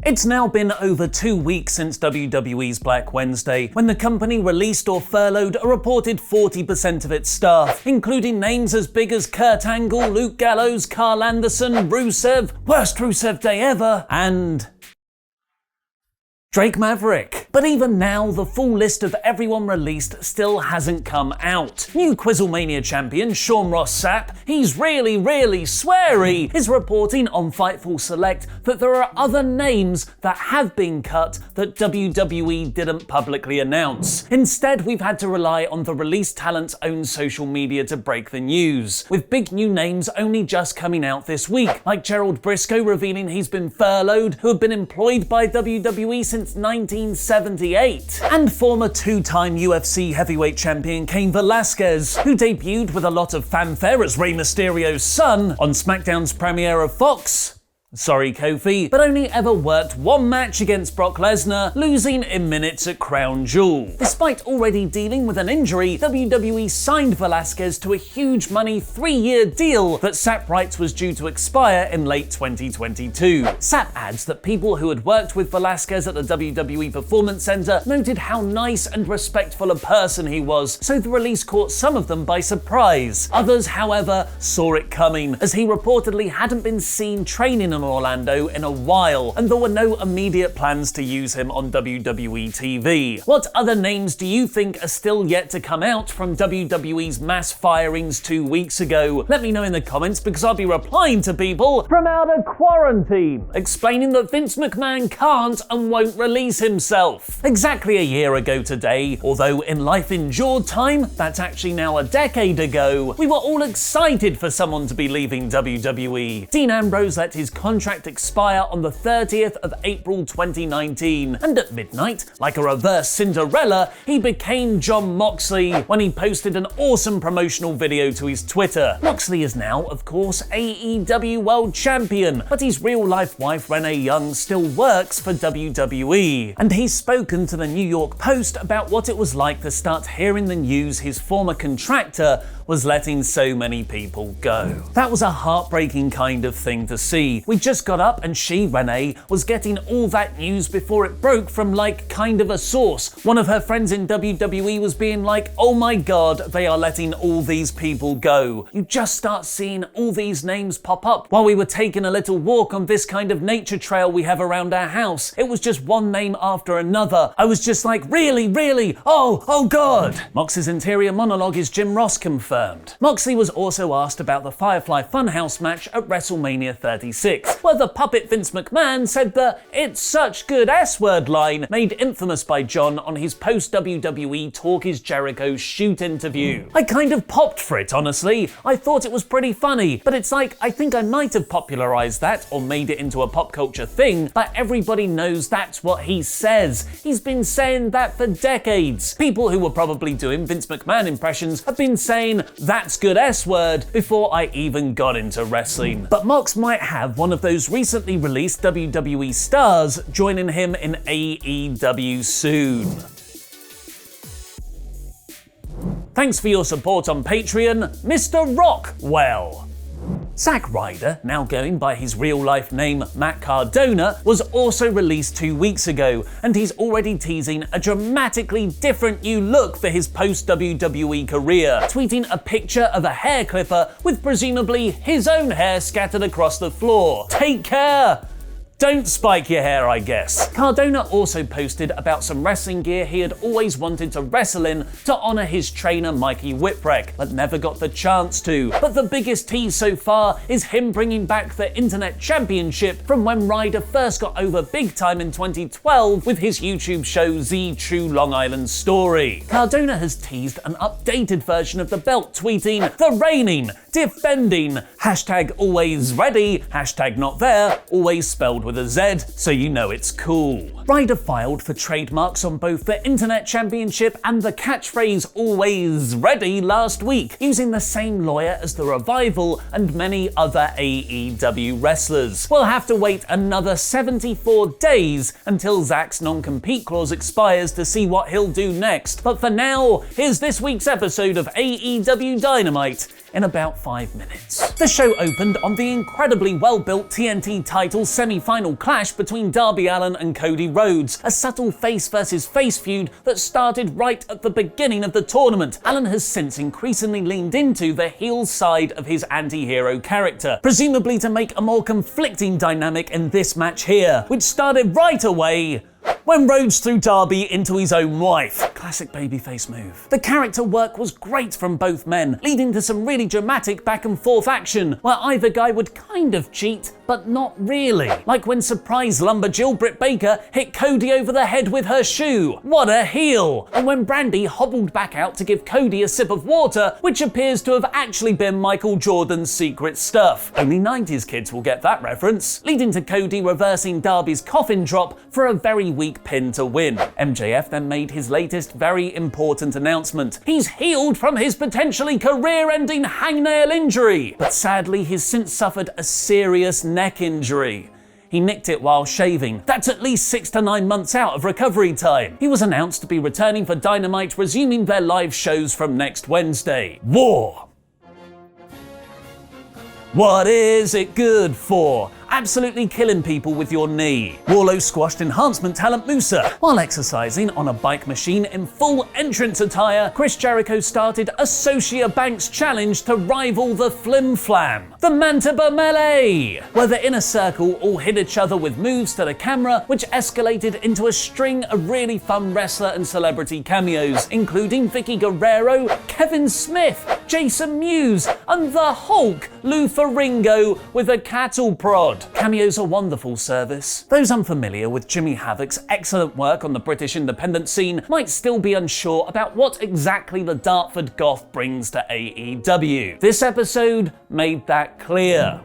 It's now been over 2 weeks since WWE's Black Wednesday, when the company released or furloughed a reported 40% of its staff, including names as big as Kurt Angle, Luke Gallows, Carl Anderson, Rusev, worst Rusev day ever, and Drake Maverick. But even now, the full list of everyone released still hasn't come out. New Quizzlemania champion Sean Ross Sapp, he's really sweary, is reporting on Fightful Select that there are other names that have been cut that WWE didn't publicly announce. Instead, we've had to rely on the released talent's own social media to break the news, with big new names only just coming out this week, like Gerald Briscoe revealing he's been furloughed, who had been employed by WWE since 1978, and former two-time UFC heavyweight champion Cain Velasquez, who debuted with a lot of fanfare as Rey Mysterio's son on SmackDown's premiere of Fox. Sorry, Kofi, but only ever worked one match against Brock Lesnar, losing in minutes at Crown Jewel. Despite already dealing with an injury, WWE signed Velasquez to a huge money 3-year deal that Sapp writes was due to expire in late 2022. Sapp adds that people who had worked with Velasquez at the WWE Performance Center noted how nice and respectful a person he was, so the release caught some of them by surprise. Others, however, saw it coming, as he reportedly hadn't been seen training in Orlando in a while, and there were no immediate plans to use him on WWE TV. What other names do you think are still yet to come out from WWE's mass firings 2 weeks ago? Let me know in the comments, because I'll be replying to people from out of quarantine, explaining that Vince McMahon can't and won't release himself. Exactly a year ago today, although in life endured time, that's actually now a decade ago, we were all excited for someone to be leaving WWE. Dean Ambrose let his contract expire on the 30th of April 2019, and at midnight, like a reverse Cinderella, he became Jon Moxley when he posted an awesome promotional video to his Twitter. Moxley is now, of course, AEW World Champion, but his real-life wife Renee Young still works for WWE, and he's spoken to the New York Post about what it was like to start hearing the news his former contractor was letting so many people go. That was a heartbreaking kind of thing to see. We just got up and she, Renee, was getting all that news before it broke from like kind of a source. One of her friends in WWE was being like, oh my god, they are letting all these people go. You just start seeing all these names pop up. While we were taking a little walk on this kind of nature trail we have around our house, it was just one name after another. I was just like, really? Oh god. Mox's interior monologue is Jim Ross confirmed. Moxley was also asked about the Firefly Funhouse match at WrestleMania 36, where the puppet Vince McMahon said the "it's such good S-word" line made infamous by John on his post-WWE Talk is Jericho shoot interview. I kind of popped for it, honestly. I thought it was pretty funny, but it's like, I think I might have popularized that or made it into a pop culture thing, but everybody knows that's what he says. He's been saying that for decades. People who were probably doing Vince McMahon impressions have been saying "that's good S-word" before I even got into wrestling. But Mox might have one of those recently released WWE stars joining him in AEW soon. Thanks for your support on Patreon, Mr. Rockwell. Zack Ryder, now going by his real-life name Matt Cardona, was also released 2 weeks ago, and he's already teasing a dramatically different new look for his post-WWE career, tweeting a picture of a hair clipper with presumably his own hair scattered across the floor. Take care! Don't spike your hair, I guess. Cardona also posted about some wrestling gear he had always wanted to wrestle in to honor his trainer Mikey Whipwreck, but never got the chance to. But the biggest tease so far is him bringing back the Internet Championship from when Ryder first got over big time in 2012 with his YouTube show The True Long Island Story. Cardona has teased an updated version of the belt, tweeting, "The reigning, defending, hashtag always ready, hashtag not there, always spelled with a Z, so you know it's cool." Ryder filed for trademarks on both the Internet Championship and the catchphrase "always ready" last week, using the same lawyer as The Revival and many other AEW wrestlers. We'll have to wait another 74 days until Zack's non-compete clause expires to see what he'll do next. But for now, here's this week's episode of AEW Dynamite in about 5 minutes. The show opened on the incredibly well-built TNT title semi-final clash between Darby Allin and Cody Rhodes, a subtle face versus face feud that started right at the beginning of the tournament. Allin has since increasingly leaned into the heel side of his anti-hero character, presumably to make a more conflicting dynamic in this match here, which started right away when Rhodes threw Darby into his own wife. Classic babyface move. The character work was great from both men, leading to some really dramatic back and forth action, where either guy would kind of cheat, but not really. Like when surprise lumberjill Britt Baker hit Cody over the head with her shoe. What a heel! And when Brandy hobbled back out to give Cody a sip of water, which appears to have actually been Michael Jordan's secret stuff. Only 90s kids will get that reference, leading to Cody reversing Darby's coffin drop for a very weak pin to win. MJF then made his latest very important announcement. He's healed from his potentially career-ending hangnail injury, but sadly he's since suffered a serious neck injury. He nicked it while shaving. That's at least 6 to 9 months out of recovery time. He was announced to be returning for Dynamite, resuming their live shows from next Wednesday. War. What is it good for? Absolutely killing people with your knee. Warlow squashed enhancement talent Musa. While exercising on a bike machine in full entrance attire, Chris Jericho started a Socia Banks challenge to rival the Flim Flam, the Mantiba Melee, where the inner circle all hit each other with moves to the camera, which escalated into a string of really fun wrestler and celebrity cameos, including Vicky Guerrero, Kevin Smith, Jason Mewes, and the Hulk, Lou Ferrigno, with a cattle prod. Cameos are wonderful service. Those unfamiliar with Jimmy Havoc's excellent work on the British independent scene might still be unsure about what exactly the Dartford Goth brings to AEW. This episode made that clear.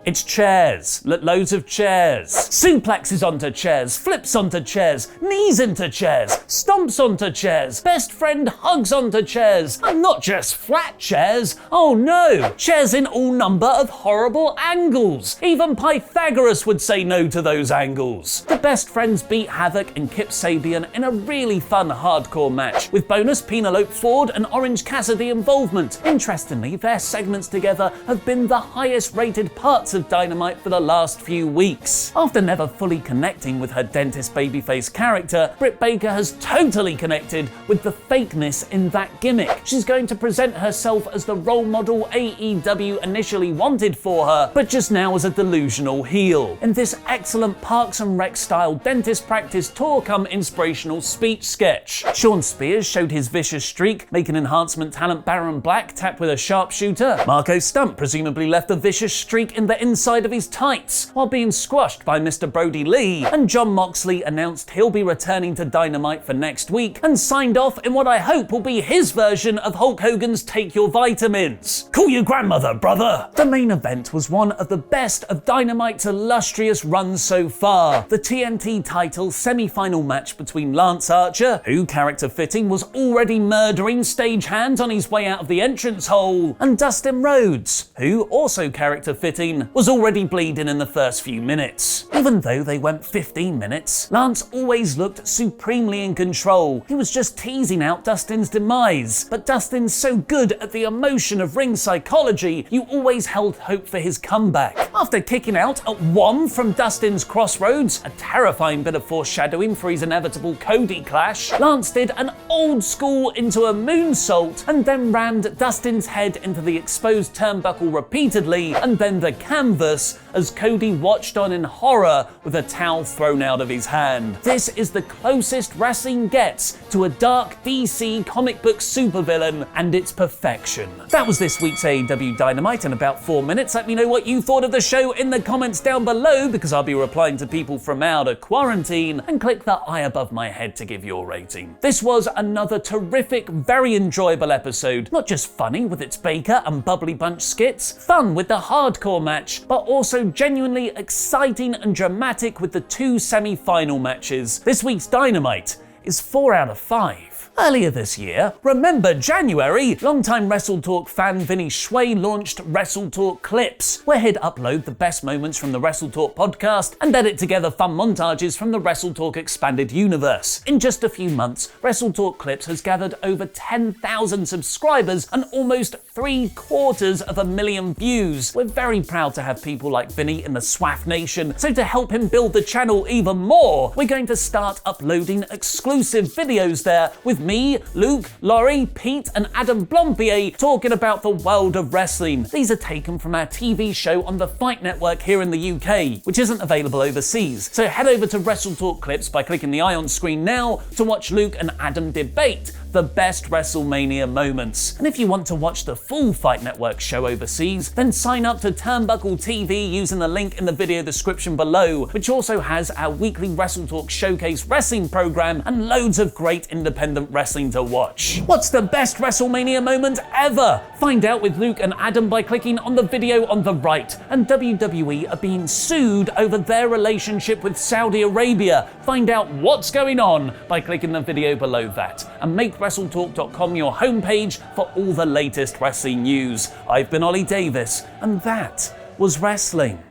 It's chairs, loads of chairs. Suplexes onto chairs, flips onto chairs, knees into chairs, stomps onto chairs, best friend hugs onto chairs, and not just flat chairs, oh no, chairs in all number of horrible angles. Even Pythagoras would say no to those angles. The best friends beat Havoc and Kip Sabian in a really fun hardcore match, with bonus Penelope Ford and Orange Cassidy involvement. Interestingly, their segments together have been the highest rated parts of Dynamite for the last few weeks. After never fully connecting with her dentist babyface character, Britt Baker has totally connected with the fakeness in that gimmick. She's going to present herself as the role model AEW initially wanted for her, but just now as a delusional heel. In this excellent Parks and Rec style dentist practice tour come inspirational speech sketch, Sean Spears showed his vicious streak, making enhancement talent Baron Black tap with a sharpshooter. Marco Stunt presumably left a vicious streak in the inside of his tights while being squashed by Mr. Brody Lee, and Jon Moxley announced he'll be returning to Dynamite for next week and signed off in what I hope will be his version of Hulk Hogan's Take Your Vitamins. Call your grandmother, brother! The main event was one of the best of Dynamite's illustrious run so far, the TNT title semi-final match between Lance Archer, who, character fitting, was already murdering stagehands on his way out of the entrance hole, and Dustin Rhodes, who, also character fitting, was already bleeding in the first few minutes. Even though they went 15 minutes, Lance always looked supremely in control. He was just teasing out Dustin's demise, but Dustin's so good at the emotion of ring psychology, you always held hope for his comeback. After kicking out at one from Dustin's Crossroads, a terrifying bit of foreshadowing for his inevitable Cody clash, Lance did an old school into a moonsault and then rammed Dustin's head into the exposed turnbuckle repeatedly, and then the canvas as Cody watched on in horror with a towel thrown out of his hand. This is the closest wrestling gets to a dark DC comic book supervillain, and it's perfection. That was this week's AEW Dynamite in about 4 minutes. Let me know what you thought of the show in the comments down below, because I'll be replying to people from out of quarantine, and click the eye above my head to give your rating. This was another terrific, very enjoyable episode. Not just funny with its Baker and Bubbly Bunch skits, fun with the hardcore match, but also genuinely exciting and dramatic with the 2 semi-final matches. This week's Dynamite is 4 out of 5. Earlier this year, remember January, longtime WrestleTalk fan Vinny Shui launched WrestleTalk Clips, where he'd upload the best moments from the WrestleTalk podcast and edit together fun montages from the WrestleTalk expanded universe. In just a few months, WrestleTalk Clips has gathered over 10,000 subscribers and almost 750,000 views. We're very proud to have people like Vinny in the SWAF Nation, so to help him build the channel even more, we're going to start uploading exclusive videos there with me, Luke, Laurie, Pete and Adam Blompier talking about the world of wrestling. These are taken from our TV show on the Fight Network here in the UK, which isn't available overseas. So head over to WrestleTalk Clips by clicking the eye on screen now to watch Luke and Adam debate the best WrestleMania moments. And if you want to watch the full Fight Network show overseas, then sign up to Turnbuckle TV using the link in the video description below, which also has our weekly WrestleTalk Showcase wrestling program and loads of great independent wrestling to watch. What's the best WrestleMania moment ever? Find out with Luke and Adam by clicking on the video on the right. And WWE are being sued over their relationship with Saudi Arabia. Find out what's going on by clicking the video below that. And make WrestleTalk.com your homepage for all the latest wrestling news. I've been Ollie Davis, and that was wrestling.